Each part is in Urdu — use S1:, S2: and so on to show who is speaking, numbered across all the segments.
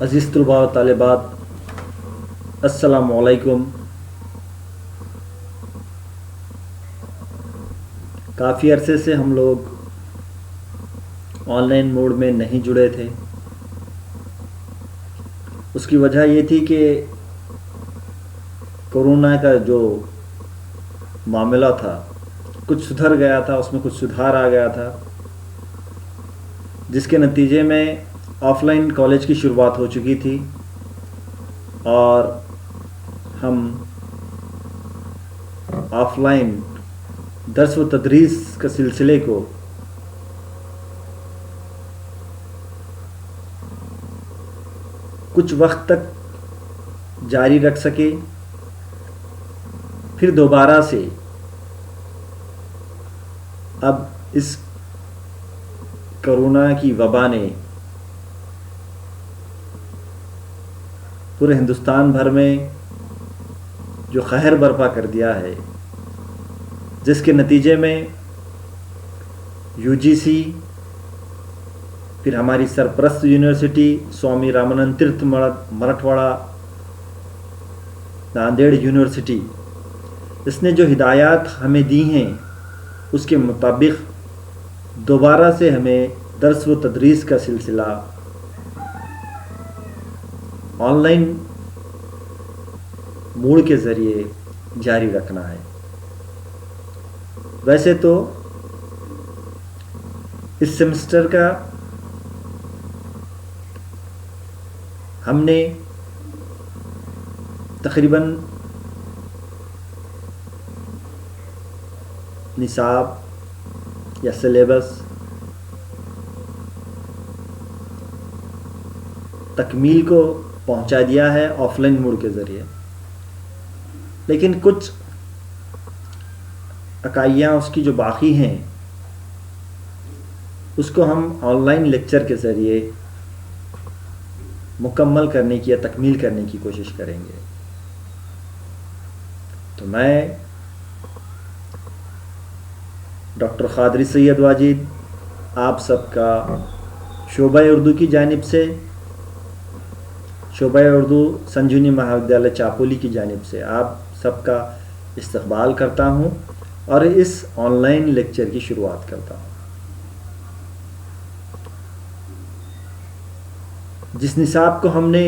S1: عزیز طلباء و طالبات، السلام علیکم۔ کافی عرصے سے ہم لوگ آن لائن موڈ میں نہیں جڑے تھے۔ اس کی وجہ یہ تھی کہ کورونا کا جو معاملہ تھا کچھ سدھر گیا تھا، اس میں کچھ سدھار آ گیا تھا، جس کے نتیجے میں آف لائن کالج کی شروعات ہو چکی تھی اور ہم آف لائن درس و تدریس کے سلسلے کو کچھ وقت تک جاری رکھ سکے۔ پھر دوبارہ سے اب اس کرونا کی وبا نے پورے ہندوستان بھر میں جو قہر برپا کر دیا ہے، جس کے نتیجے میں UGC، پھر ہماری سرپرست یونیورسٹی سوامی رامانند تیرتھ مراٹھواڑہ ناندیڑ یونیورسٹی، اس نے جو ہدایات ہمیں دی ہیں اس کے مطابق دوبارہ سے ہمیں درس و تدریس کا سلسلہ آن لائن موڈ کے ذریعے جاری رکھنا ہے۔ ویسے تو اس سیمسٹر کا ہم نے تقریباً نصاب یا سلیبس تکمیل کو پہنچا دیا ہے آف لائن موڈ کے ذریعے، لیکن کچھ اکائیاں اس کی جو باقی ہیں اس کو ہم آن لائن لیکچر کے ذریعے مکمل کرنے کی یا تکمیل کرنے کی کوشش کریں گے۔ تو میں ڈاکٹر قادری سید واجد آپ سب کا شعبہ اردو کی جانب سے، شعبہ اردو سنجیونی مہا ودیالیہ چاپولی کی جانب سے آپ سب کا استقبال کرتا ہوں اور اس آن لائن لیکچر کی شروعات کرتا ہوں۔ جس نصاب کو ہم نے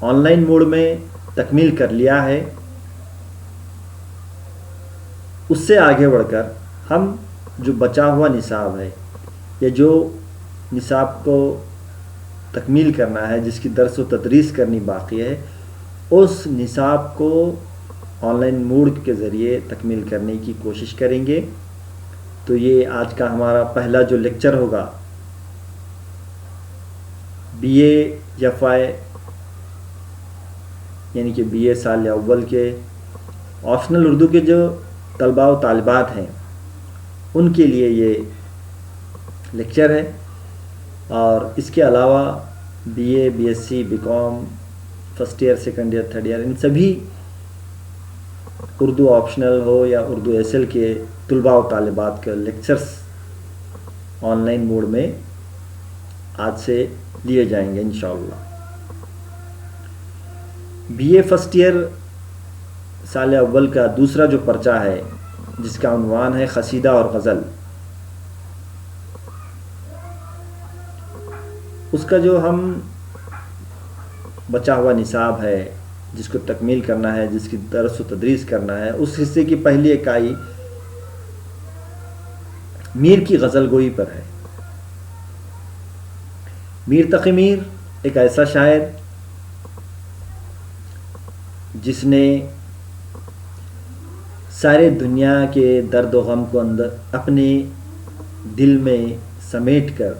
S1: آن لائن موڈ میں تکمیل کر لیا ہے، اس سے آگے بڑھ کر ہم جو بچا ہوا نصاب ہے یا جو نصاب کو تکمیل کرنا ہے، جس کی درس و تدریس کرنی باقی ہے، اس نصاب کو آن لائن موڈ کے ذریعے تکمیل کرنے کی کوشش کریں گے۔ تو یہ آج کا ہمارا پہلا جو لیکچر ہوگا BA FI یعنی کہ BA سال اول کے آپشنل اردو کے جو طلباء و طالبات ہیں ان کے لیے یہ لیکچر ہے، اور اس کے علاوہ BA BSc BCom first year second year third year ان سبھی اردو آپشنل ہو یا اردو SL کے طلباء و طالبات کے لیکچرز آن لائن موڈ میں آج سے لیے جائیں گے انشاءاللہ۔ BA فرسٹ ایئر سال اول کا دوسرا جو پرچہ ہے، جس کا عنوان ہے قصیدہ اور غزل، اس کا جو ہم بچا ہوا نصاب ہے، جس کو تکمیل کرنا ہے، جس کی درس و تدریس کرنا ہے، اس حصے کی پہلی اکائی میر کی غزل گوئی پر ہے۔ میر تقی میر ایک ایسا شاعر جس نے سارے دنیا کے درد و غم کو اندر اپنے دل میں سمیٹ کر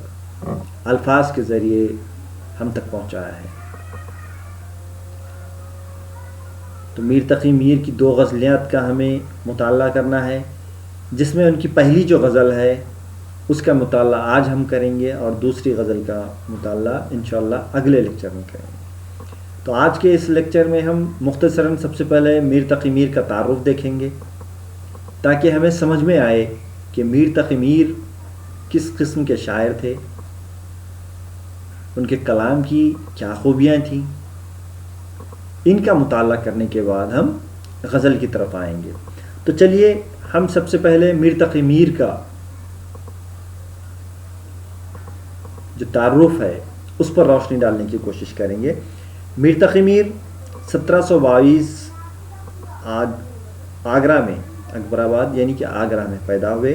S1: الفاظ کے ذریعے ہم تک پہنچایا ہے۔ تو میر تقی میر کی 2 غزلیات کا ہمیں مطالعہ کرنا ہے، جس میں ان کی پہلی جو غزل ہے اس کا مطالعہ آج ہم کریں گے، اور دوسری غزل کا مطالعہ انشاءاللہ اگلے لیکچر میں کریں گے۔ تو آج کے اس لیکچر میں ہم مختصراً سب سے پہلے میر تقی میر کا تعارف دیکھیں گے، تاکہ ہمیں سمجھ میں آئے کہ میر تقی میر کس قسم کے شاعر تھے، ان کے کلام کی کیا خوبیاں تھیں، ان کا مطالعہ کرنے کے بعد ہم غزل کی طرف آئیں گے۔ تو چلیے ہم سب سے پہلے میر تقی میر کا جو تعارف ہے اس پر روشنی ڈالنے کی کوشش کریں گے۔ میر تقی میر 1722 آگرہ میں، اکبر آباد یعنی کہ آگرہ میں پیدا ہوئے۔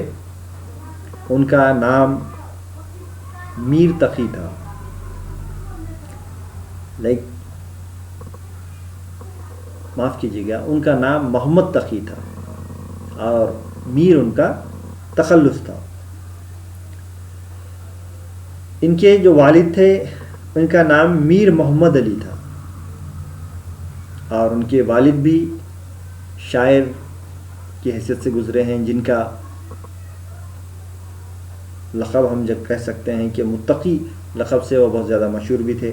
S1: ان کا نام میر تقی تھا، معاف کیجیے گا، ان کا نام محمد تقی تھا اور میر ان کا تخلص تھا۔ ان کے جو والد تھے ان کا نام میر محمد علی تھا اور ان کے والد بھی شاعر کی حیثیت سے گزرے ہیں، جن کا لقب ہم جب کہہ سکتے ہیں کہ متقی لقب سے وہ بہت زیادہ مشہور بھی تھے۔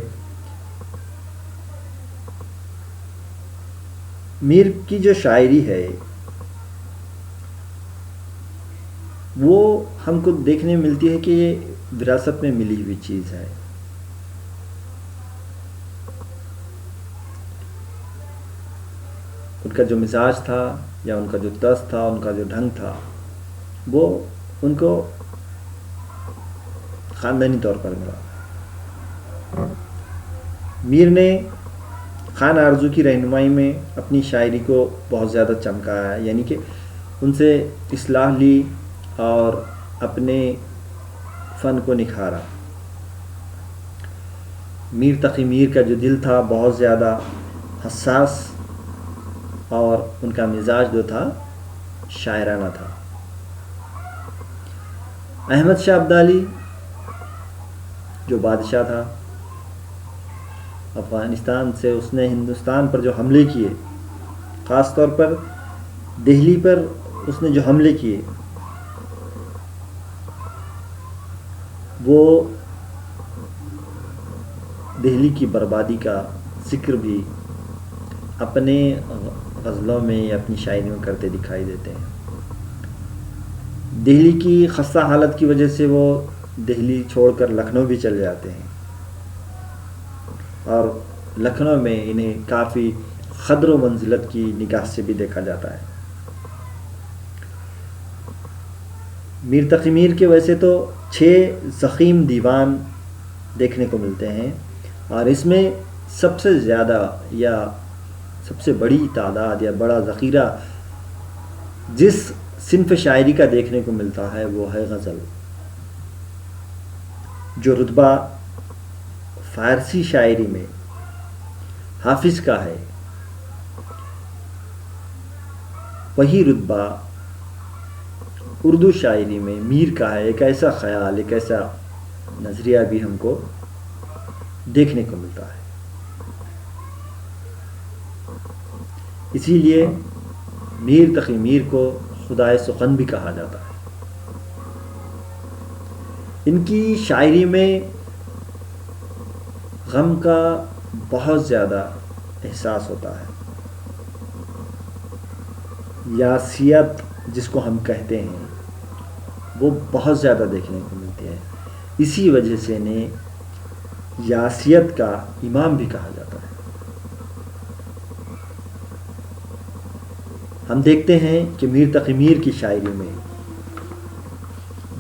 S1: میر کی جو شاعری ہے وہ ہم کو دیکھنے میں ملتی ہے کہ یہ وراثت میں ملی ہوئی چیز ہے۔ ان کا جو مزاج تھا یا ان کا جو طرز تھا، ان کا جو ڈھنگ تھا، وہ ان کو خاندانی طور پر ملا۔ میر نے خان آرزو کی رہنمائی میں اپنی شاعری کو بہت زیادہ چمکایا، یعنی کہ ان سے اصلاح لی اور اپنے فن کو نکھارا۔ میر تقی میر کا جو دل تھا بہت زیادہ حساس اور ان کا مزاج جو تھا شاعرانہ تھا۔ احمد شاہ ابدالی جو بادشاہ تھا افغانستان سے، اس نے ہندوستان پر جو حملے کیے، خاص طور پر دہلی پر اس نے جو حملے کیے، وہ دہلی کی بربادی کا ذکر بھی اپنے غزلوں میں یا اپنی شاعری میں کرتے دکھائی دیتے ہیں۔ دہلی کی خستہ حالت کی وجہ سے وہ دہلی چھوڑ کر لکھنؤ بھی چلے جاتے ہیں اور لکھنؤ میں انہیں کافی قدر و منزلت کی نگاہ سے بھی دیکھا جاتا ہے۔ میر تقی میر کے ویسے تو 6 ضخیم دیوان دیکھنے کو ملتے ہیں اور اس میں سب سے زیادہ یا سب سے بڑی تعداد یا بڑا ذخیرہ جس صنف شاعری کا دیکھنے کو ملتا ہے وہ ہے غزل، جو رتبہ فارسی شاعری میں حافظ کا ہے، وہی رتبہ اردو شاعری میں میر کا ہے۔ ایک ایسا خیال، ایک ایسا نظریہ بھی ہم کو دیکھنے کو ملتا ہے۔ اسی لیے میر تقی میر کو خدائے سخن بھی کہا جاتا ہے۔ ان کی شاعری میں غم کا بہت زیادہ احساس ہوتا ہے، یاسیت جس کو ہم کہتے ہیں وہ بہت زیادہ دیکھنے کو ملتی ہے۔ اسی وجہ سے انہیں یاسیت کا امام بھی کہا جاتا ہے۔ ہم دیکھتے ہیں کہ میر تقی میر کی شاعری میں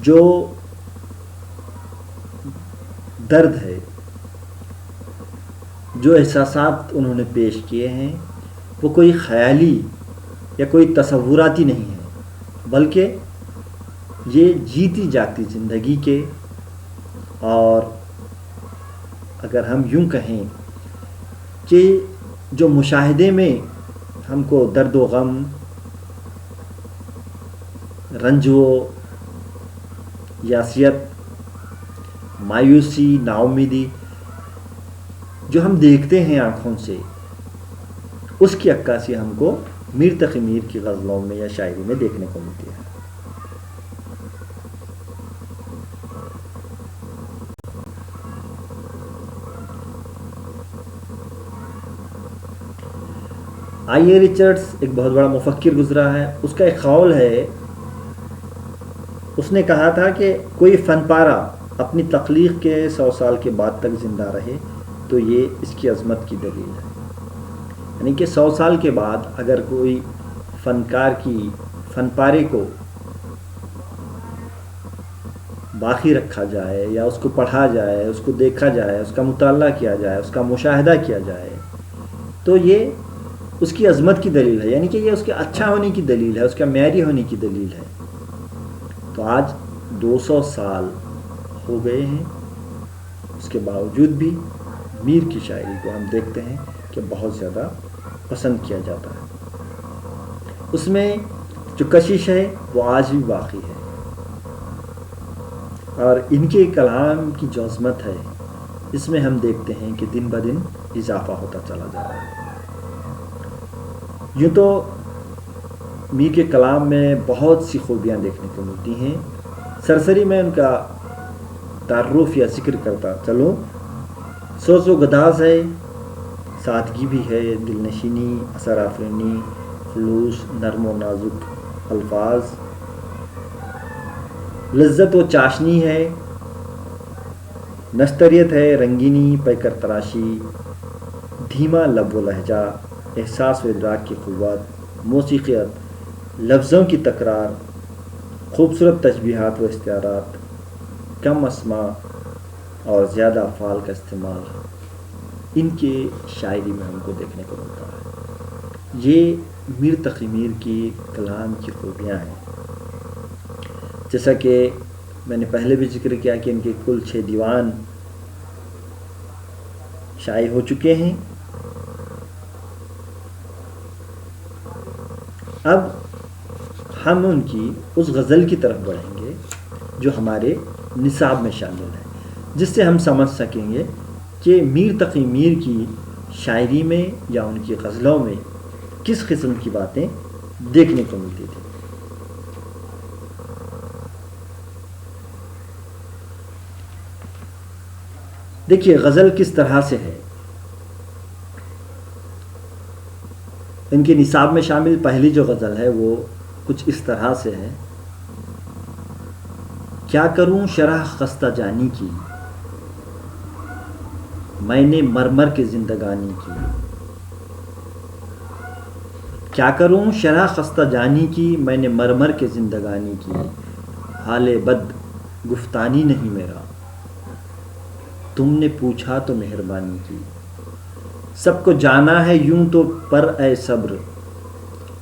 S1: جو درد ہے، جو احساسات انہوں نے پیش کیے ہیں، وہ کوئی خیالی یا کوئی تصوراتی نہیں ہے، بلکہ یہ جیتی جاگتی زندگی کے، اور اگر ہم یوں کہیں کہ جو مشاہدے میں ہم کو درد و غم، رنج و یاسیت، مایوسی، ناامیدی جو ہم دیکھتے ہیں آنکھوں سے، اس کی عکاسی ہم کو میر تقی میر کی غزلوں میں یا شاعری میں دیکھنے کو ملتی ہے۔ آئی اے ریچرڈز ایک بہت بڑا مفکر گزرا ہے، اس کا ایک قول ہے، اس نے کہا تھا کہ کوئی فن پارہ اپنی تخلیق کے 100 سال کے بعد تک زندہ رہے تو یہ اس کی عظمت کی دلیل ہے. یعنی کہ 100 سال کے بعد اگر کوئی فنکار کی فن پارے کو باقی رکھا جائے یا اس کو پڑھا جائے، اس کو دیکھا جائے، اس کا مطالعہ کیا جائے، اس کا مشاہدہ کیا جائے تو یہ اس کی عظمت کی دلیل ہے. یعنی کہ یہ اس کے اچھا ہونے کی دلیل ہے، اس کا معیاری ہونے کی دلیل ہے. تو آج 200 سال ہو گئے ہیں، اس کے باوجود بھی میر کی شاعری کو ہم دیکھتے ہیں کہ بہت زیادہ پسند کیا جاتا ہے. اس میں جو کشش ہے وہ آج بھی باقی ہے، اور ان کے کلام کی جو عظمت ہے اس میں ہم دیکھتے ہیں کہ دن بدن اضافہ ہوتا چلا جا رہا ہے. یوں تو میر کے کلام میں بہت سی خوبیاں دیکھنے کو ملتی ہیں. سرسری میں ان کا تعارف یا ذکر کرتا چلوں. سوز و گداز ہے، سادگی بھی ہے، دل نشینی، اثر آفرینی، خلوص، نرم و نازک الفاظ، لذت و چاشنی ہے، نشتریت ہے، رنگینی، پیکر تراشی، دھیما لب و لہجہ، احساس و ادراک کی قوت، موسیقیت، لفظوں کی تکرار، خوبصورت تشبیہات و استعارات، کم اسماء اور زیادہ افعال کا استعمال، ان کے شاعری میں ہم کو دیکھنے کو ملتا ہے. یہ میر تقی میر کی کلام کی خوبیاں ہیں. جیسا کہ میں نے پہلے بھی ذکر کیا کہ ان کے کل 6 دیوان شائع ہو چکے ہیں. اب ہم ان کی اس غزل کی طرف بڑھیں گے جو ہمارے نصاب میں شامل ہے، جس سے ہم سمجھ سکیں گے کہ میر تقی میر کی شاعری میں یا ان کی غزلوں میں کس قسم کی باتیں دیکھنے کو ملتی تھی. دیکھیے غزل کس طرح سے ہے. ان کے نصاب میں شامل پہلی جو غزل ہے وہ کچھ اس طرح سے ہے. کیا کروں شرح خستہ جانی کی، میں نے مرمر کے زندگانی کی. کیا کروں شرح خستہ جانی کی، میں نے مرمر کے زندگانی کی. حال بد گفتانی نہیں میرا، تم نے پوچھا تو مہربانی کی. سب کو جانا ہے یوں تو پر اے صبر،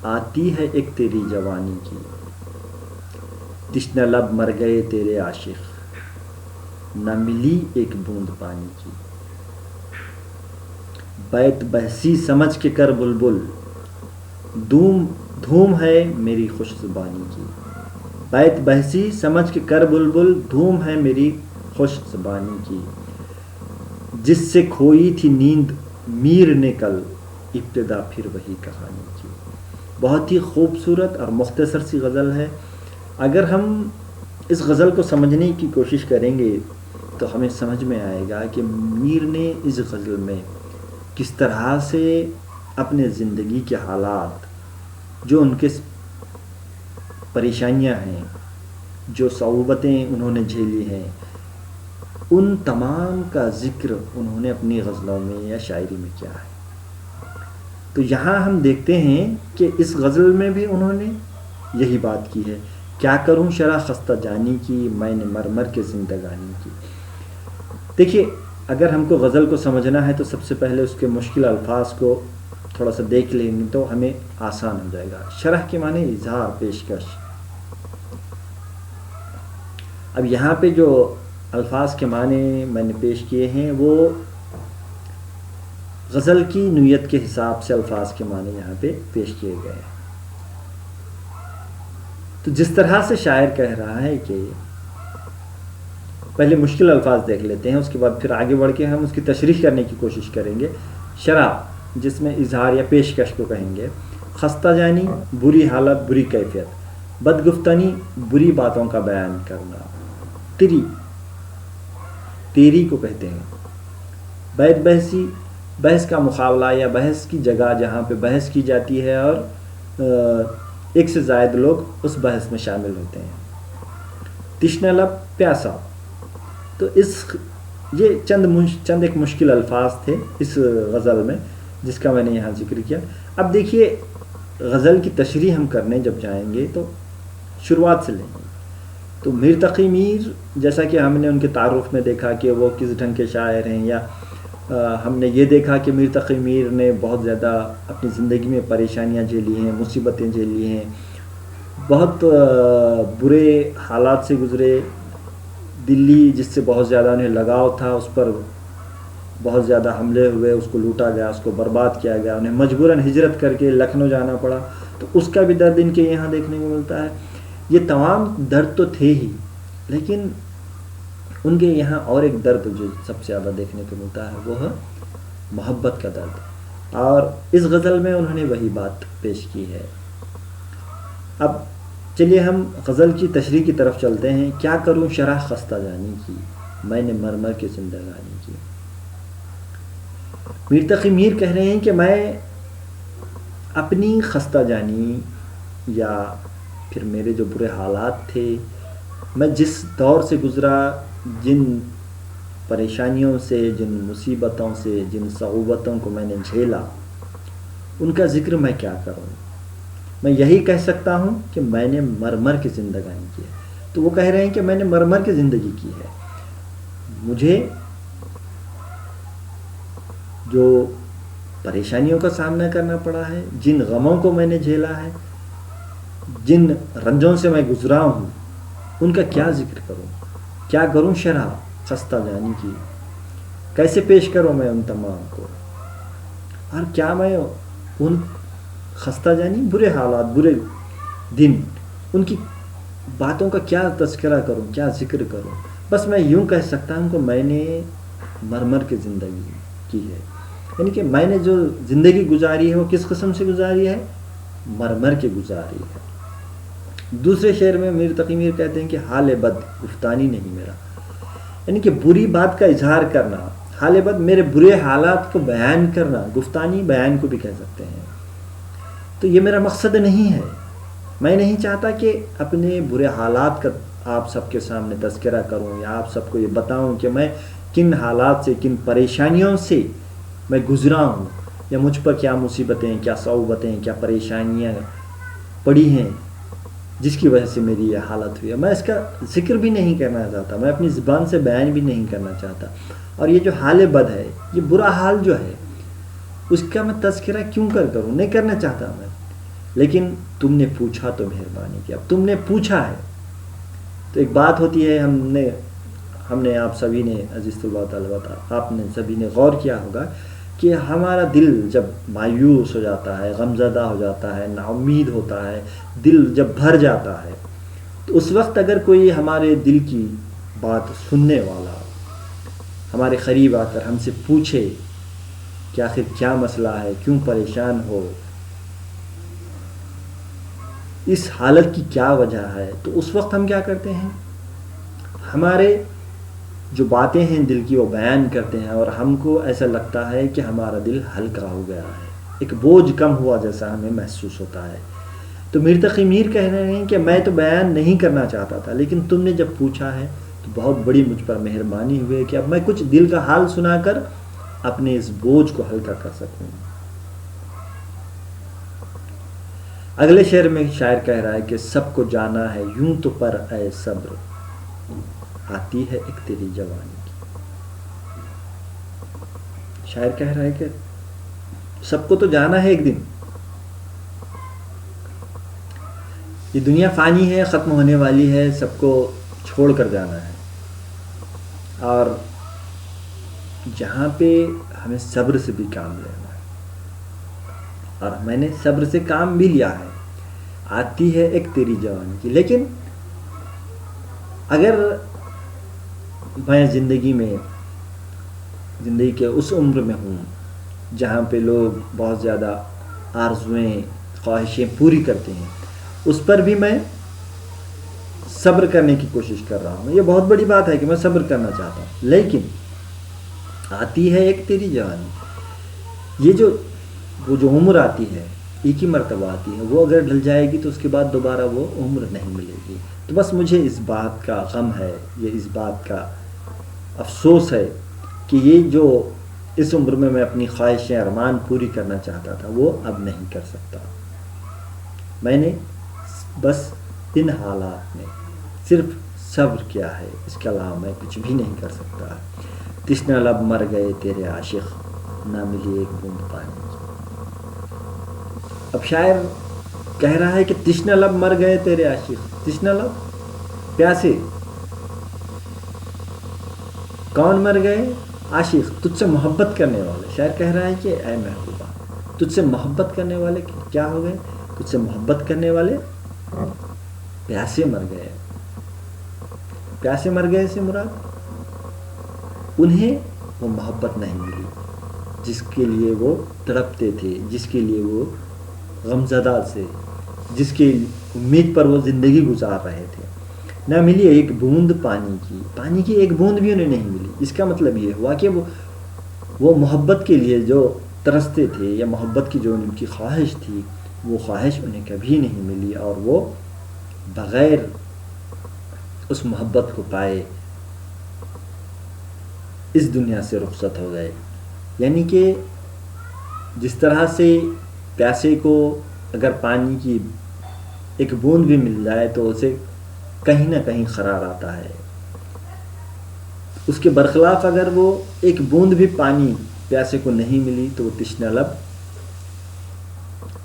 S1: آتی ہے ایک تیری جوانی کی. تشنہ لب مر گئے تیرے عاشق، نہ ملی ایک بوند پانی کی. بیت بحثی سمجھ کے کر بلبل، دھوم ہے میری خوش زبانی کی. بیت بحثی سمجھ کے کر بلبل، دھوم ہے میری خوش زبانی کی. جس سے کھوئی تھی نیند میر نے کل، ابتدا پھر وہی کہانی کی. بہت ہی خوبصورت اور مختصر سی غزل ہے. اگر ہم اس غزل کو سمجھنے کی کوشش کریں گے تو ہمیں سمجھ میں آئے گا کہ میر نے اس غزل میں کس طرح سے اپنے زندگی کے حالات، جو ان کے پریشانیاں ہیں، جو صعوبتیں انہوں نے جھیلی ہیں، ان تمام کا ذکر انہوں نے اپنی غزلوں میں یا شاعری میں کیا ہے. تو یہاں ہم دیکھتے ہیں کہ اس غزل میں بھی انہوں نے یہی بات کی ہے. کیا کروں شرح خستہ جانی کی، میں نے مرمر کے زندگانی کی. دیکھیے اگر ہم کو غزل کو سمجھنا ہے تو سب سے پہلے اس کے مشکل الفاظ کو تھوڑا سا دیکھ لیں گے تو ہمیں آسان ہو جائے گا. شرح کے معنی اظہار، پیشکش. اب یہاں پہ جو الفاظ کے معنی میں نے پیش کیے ہیں وہ غزل کی نوعیت کے حساب سے الفاظ کے معنی یہاں پہ پیش کیے گئے ہیں. تو جس طرح سے شاعر کہہ رہا ہے کہ پہلے مشکل الفاظ دیکھ لیتے ہیں، اس کے بعد پھر آگے بڑھ کے ہم اس کی تشریح کرنے کی کوشش کریں گے. شرح جس میں اظہار یا پیشکش کو کہیں گے. خستہ جانی بری حالت، بری کیفیت. بدگفتنی بری باتوں کا بیان کرنا. تیری کو کہتے ہیں. بیت بحثی بحث کا مقابلہ یا بحث کی جگہ جہاں پہ بحث کی جاتی ہے اور ایک سے زائد لوگ اس بحث میں شامل ہوتے ہیں. تشنہ لب پیاسا. تو یہ چند ایک مشکل الفاظ تھے اس غزل میں جس کا میں نے یہاں ذکر کیا. اب دیکھیے غزل کی تشریح ہم کرنے جب جائیں گے تو شروعات سے لیں گے. تو میر تقی میر جیسا کہ ہم نے ان کے تعارف میں دیکھا کہ وہ کس ڈھنگ کے شاعر ہیں، یا ہم نے یہ دیکھا کہ میر تقی میر نے بہت زیادہ اپنی زندگی میں پریشانیاں جھیلی ہیں، مصیبتیں جھیلی ہیں، بہت برے حالات سے گزرے. دلی جس سے بہت زیادہ انہیں لگاؤ تھا اس پر بہت زیادہ حملے ہوئے، اس کو لوٹا گیا، اس کو برباد کیا گیا، انہیں مجبوراً ہجرت کر کے لکھنؤ جانا پڑا. تو اس کا بھی درد ان کے یہاں دیکھنے کو ملتا ہے. یہ تمام درد تو تھے ہی، لیکن ان کے یہاں اور ایک درد جو سب سے زیادہ دیکھنے کو ملتا ہے وہ ہے محبت کا درد. اور اس غزل میں انہوں نے وہی بات پیش کی ہے. اب چلیے ہم غزل کی تشریح کی طرف چلتے ہیں. کیا کروں شرح خستہ جانی کی، میں نے مر مر کے زندگانی کی. میر تقی میر کہہ رہے ہیں کہ میں اپنی خستہ جانی یا پھر میرے جو برے حالات تھے، میں جس دور سے گزرا، جن پریشانیوں سے، جن مصیبتوں سے، جن صعوبتوں کو میں نے جھیلا، ان کا ذکر میں کیا کروں. میں یہی کہہ سکتا ہوں کہ میں نے مر مر کے زندگانی کی ہے. تو وہ کہہ رہے ہیں کہ میں نے مر مر کے زندگی کی ہے. مجھے جو پریشانیوں کا سامنا کرنا پڑا ہے، جن غموں کو میں نے جھیلا ہے، جن رنجوں سے میں گزرا ہوں، ان کا کیا ذکر کروں، کیا کروں شرح خستہ جانی کی، کیسے پیش کروں میں ان تمام کو، اور کیا میں ان خستہ جانی برے حالات، برے دن، ان کی باتوں کا کیا تذکرہ کروں، کیا ذکر کروں. بس میں یوں کہہ سکتا ہوں کہ میں نے مر مر کے زندگی کی ہے. یعنی کہ میں نے جو زندگی گزاری ہے وہ کس قسم سے گزاری ہے، مر مر کے گزاری ہے. دوسرے شعر میں میر تقی میر کہتے ہیں کہ حال بد گفتانی نہیں میرا، یعنی کہ بری بات کا اظہار کرنا، حال بد میرے برے حالات کو بیان کرنا، گفتانی بیان کو بھی کہہ سکتے ہیں. تو یہ میرا مقصد نہیں ہے. میں نہیں چاہتا کہ اپنے برے حالات کا آپ سب کے سامنے تذکرہ کروں یا آپ سب کو یہ بتاؤں کہ میں کن حالات سے، کن پریشانیوں سے میں گزرا ہوں، یا مجھ پر کیا مصیبتیں، کیا صعوبتیں، کیا پریشانیاں پڑی ہیں جس کی وجہ سے میری یہ حالت ہوئی ہے. میں اس کا ذکر بھی نہیں کرنا چاہتا، میں اپنی زبان سے بیان بھی نہیں کرنا چاہتا. اور یہ جو حال بد ہے، یہ برا حال جو ہے، اس کا میں تذکرہ کیوں کروں، نہیں کرنا چاہتا میں. لیکن تم نے پوچھا تو مہربانی کی. اب تم نے پوچھا ہے تو ایک بات ہوتی ہے، ہم نے آپ سبھی نے عزیز اللہ تعالیٰ آپ نے سبھی نے غور کیا ہوگا کہ ہمارا دل جب مایوس ہو جاتا ہے، غمزدہ ہو جاتا ہے، نا امید ہوتا ہے، دل جب بھر جاتا ہے، تو اس وقت اگر کوئی ہمارے دل کی بات سننے والا ہمارے قریب آ کر ہم سے پوچھے کہ آخر کیا مسئلہ ہے، کیوں پریشان ہو، اس حالت کی کیا وجہ ہے، تو اس وقت ہم کیا کرتے ہیں، ہمارے جو باتیں ہیں دل کی وہ بیان کرتے ہیں، اور ہم کو ایسا لگتا ہے کہ ہمارا دل ہلکا ہو گیا ہے، ایک بوجھ کم ہوا جیسا ہمیں محسوس ہوتا ہے. تو میر تقی میر کہہ رہے ہیں کہ میں تو بیان نہیں کرنا چاہتا تھا، لیکن تم نے جب پوچھا ہے تو بہت بڑی مجھ پر مہربانی ہوئی کہ اب میں کچھ دل کا حال سنا کر اپنے اس بوجھ کو ہلکا کر سکوں. اگلے شعر میں شاعر کہہ رہا ہے کہ سب کو جانا ہے یوں تو پر اے صبر، آتی ہے ایک تیری جوانی کی. شاعر کہہ رہا ہے کہ سب کو تو جانا ہے ایک دن، یہ دنیا فانی ہے، ختم ہونے والی ہے، سب کو چھوڑ کر جانا ہے. اور جہاں پہ ہمیں صبر سے بھی کام لینا ہے، اور میں نے صبر سے کام بھی لیا ہے. آتی ہے ایک تیری جوانی کی. لیکن اگر میں زندگی کے اس عمر میں ہوں جہاں پہ لوگ بہت زیادہ آرزویں، خواہشیں پوری کرتے ہیں، اس پر بھی میں صبر کرنے کی کوشش کر رہا ہوں. یہ بہت بڑی بات ہے کہ میں صبر کرنا چاہتا ہوں. لیکن آتی ہے ایک تیری جوانی، یہ وہ جو عمر آتی ہے، ایک ہی مرتبہ آتی ہے، وہ اگر ڈھل جائے گی تو اس کے بعد دوبارہ وہ عمر نہیں ملے گی. تو بس مجھے اس بات کا غم ہے، یہ اس بات کا افسوس ہے کہ یہ جو اس عمر میں اپنی خواہشیں ارمان پوری کرنا چاہتا تھا وہ اب نہیں کر سکتا. میں نے بس ان حالات میں صرف صبر کیا ہے، اس کے علاوہ میں کچھ بھی نہیں کر سکتا. تشنہ لب مر گئے تیرے عاشق، نہ ملی ایک بوند پانی کی. اب شاعر کہہ رہا ہے کہ تشنہ لب مر گئے تیرے عاشق. تشنہ لب، پیاسے. کون مر گئے؟ عاشق، تجھ سے محبت کرنے والے. شاعر کہہ رہا ہے کہ اے محبوبہ، تجھ سے محبت کرنے والے کیا ہو گئے؟ تجھ سے محبت کرنے والے پیاسے مر گئے. پیاسے مر گئے سے مراد انہیں وہ محبت نہیں ملی جس کے لیے وہ تڑپتے تھے، جس کے لیے وہ غمزدہ سے، جس کی امید پر وہ زندگی گزار رہے تھے. نہ ملی ایک بوند پانی کی. پانی کی ایک بوند بھی انہیں نہیں ملی. اس کا مطلب یہ ہوا کہ وہ محبت کے لیے جو ترستے تھے یا محبت کی جو ان کی خواہش تھی وہ خواہش انہیں کبھی نہیں ملی، اور وہ بغیر اس محبت کو پائے اس دنیا سے رخصت ہو گئے. یعنی کہ جس طرح سے پیاسے کو اگر پانی کی ایک بوند بھی مل جائے تو اسے کہیں نہ کہیں قرار آتا ہے، اس کے برخلاف اگر وہ ایک بوند بھی پانی پیاسے کو نہیں ملی تو وہ تشنہ لب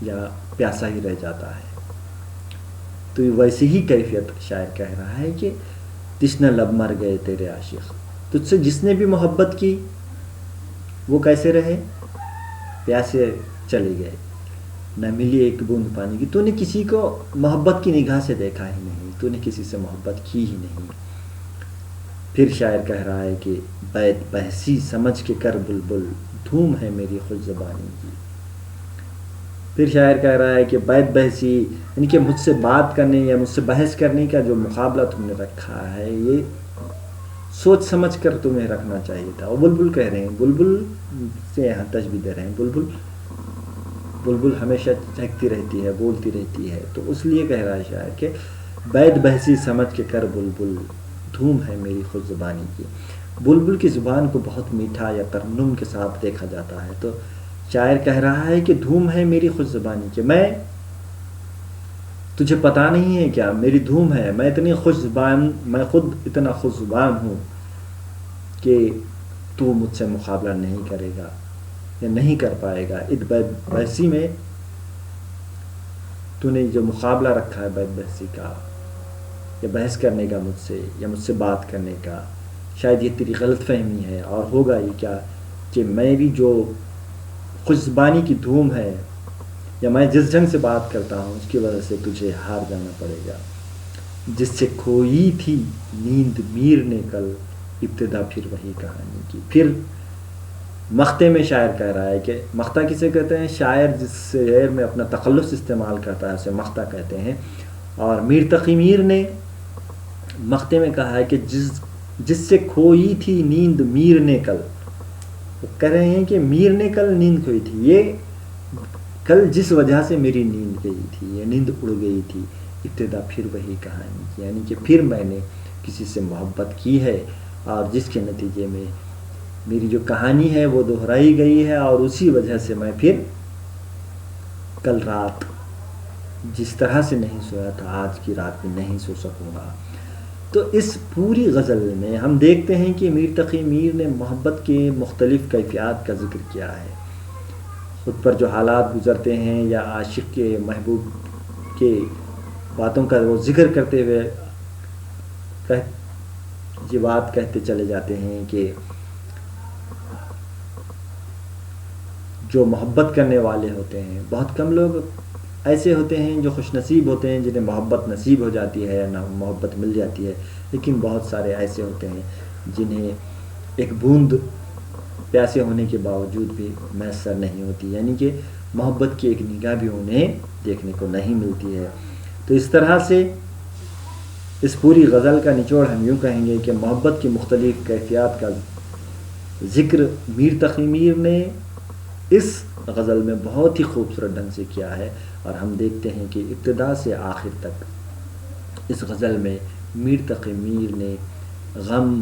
S1: یا پیاسا ہی رہ جاتا ہے. تو ویسی ہی کیفیت شاعر کہہ رہا ہے کہ تشنہ لب مر گئے تیرے عاشق. تجھ سے جس نے بھی محبت کی وہ کیسے رہے؟ پیاسے چلے گئے. نہ ملی ایک بوند پانی کی. تو نے کسی کو محبت کی نگاہ سے دیکھا ہی نہیں، تو نے کسی سے محبت کی ہی نہیں. پھر شاعر کہہ رہا ہے کہ بیت بحثی سمجھ کے کر بلبل، دھوم ہے میری خود زبانی کی. پھر شاعر کہہ رہا ہے کہ بیت بحثی یعنی کہ مجھ سے بات کرنے یا مجھ سے بحث کرنے کا جو مقابلہ تم نے رکھا ہے یہ سوچ سمجھ کر تمہیں رکھنا چاہیے تھا. اور بلبل کہہ رہے ہیں، بلبل سے یہاں تشبیہ دے رہے ہیں. بلبل ہمیشہ چہکتی رہتی ہے، بولتی رہتی ہے، تو اس لیے کہہ رہا ہے شاعر کہ بیت بحثی سمجھ کے کر بلبل، دھوم ہے میری خود زبانی کی. بلبل کی زبان کو بہت میٹھا یا ترنم کے ساتھ دیکھا جاتا ہے. تو شاعر کہہ رہا ہے کہ دھوم ہے میری خود زبانی کی. میں تجھے پتہ نہیں ہے کیا میری دھوم ہے، میں اتنی خوش زبان، میں خود اتنا خوش زبان ہوں کہ تو مجھ سے مقابلہ نہیں کرے گا یا نہیں کر پائے گا. اس بیت بحثی میں تو نے جو مقابلہ رکھا ہے بیت بحثی کا یا بحث کرنے کا مجھ سے یا مجھ سے بات کرنے کا، شاید یہ تیری غلط فہمی ہے. اور ہوگا یہ کیا کہ میری جو خوش زبانی کی دھوم ہے یا میں جس ڈھنگ سے بات کرتا ہوں اس کی وجہ سے تجھے ہار جانا پڑے گا. جس سے کھوئی تھی نیند میر نے کل، ابتدا پھر وہی کہانی کی. پھر مختے میں شاعر کہہ رہا ہے کہ مختہ کسے کہتے ہیں؟ شاعر جس شعر میں اپنا تخلص استعمال کرتا ہے اسے مختہ کہتے ہیں. اور میر تقی میر نے مختے میں کہا ہے کہ جس سے کھوئی تھی نیند میر نے کل. وہ کہہ رہے ہیں کہ میر نے کل نیند کھوئی تھی، یہ کل جس وجہ سے میری نیند گئی تھی، یہ نیند اڑ گئی تھی، ابتدا پھر وہی کہانی کی. یعنی کہ پھر میں نے کسی سے محبت کی ہے اور جس کے نتیجے میں میری جو کہانی ہے وہ دہرائی گئی ہے، اور اسی وجہ سے میں پھر کل رات جس طرح سے نہیں سویا تھا آج کی رات میں نہیں سو سکوں گا. تو اس پوری غزل میں ہم دیکھتے ہیں کہ میر تقی میر نے محبت کے مختلف کیفیات کا ذکر کیا ہے. خود پر جو حالات گزرتے ہیں یا عاشق کے محبوب کے باتوں کا وہ ذکر کرتے ہوئے یہ بات کہتے چلے جاتے ہیں کہ جو محبت کرنے والے ہوتے ہیں، بہت کم لوگ ایسے ہوتے ہیں جو خوش نصیب ہوتے ہیں جنہیں محبت نصیب ہو جاتی ہے یا محبت مل جاتی ہے، لیکن بہت سارے ایسے ہوتے ہیں جنہیں ایک بوند پیاسے ہونے کے باوجود بھی میسر نہیں ہوتی، یعنی کہ محبت کی ایک نگاہ بھی انہیں دیکھنے کو نہیں ملتی ہے. تو اس طرح سے اس پوری غزل کا نچوڑ ہم یوں کہیں گے کہ محبت کی مختلف کیفیات کا ذکر میر تقی میر نے اس غزل میں بہت ہی خوبصورت ڈھنگ سے کیا ہے. اور ہم دیکھتے ہیں کہ ابتدا سے آخر تک اس غزل میں میر تقی میر نے غم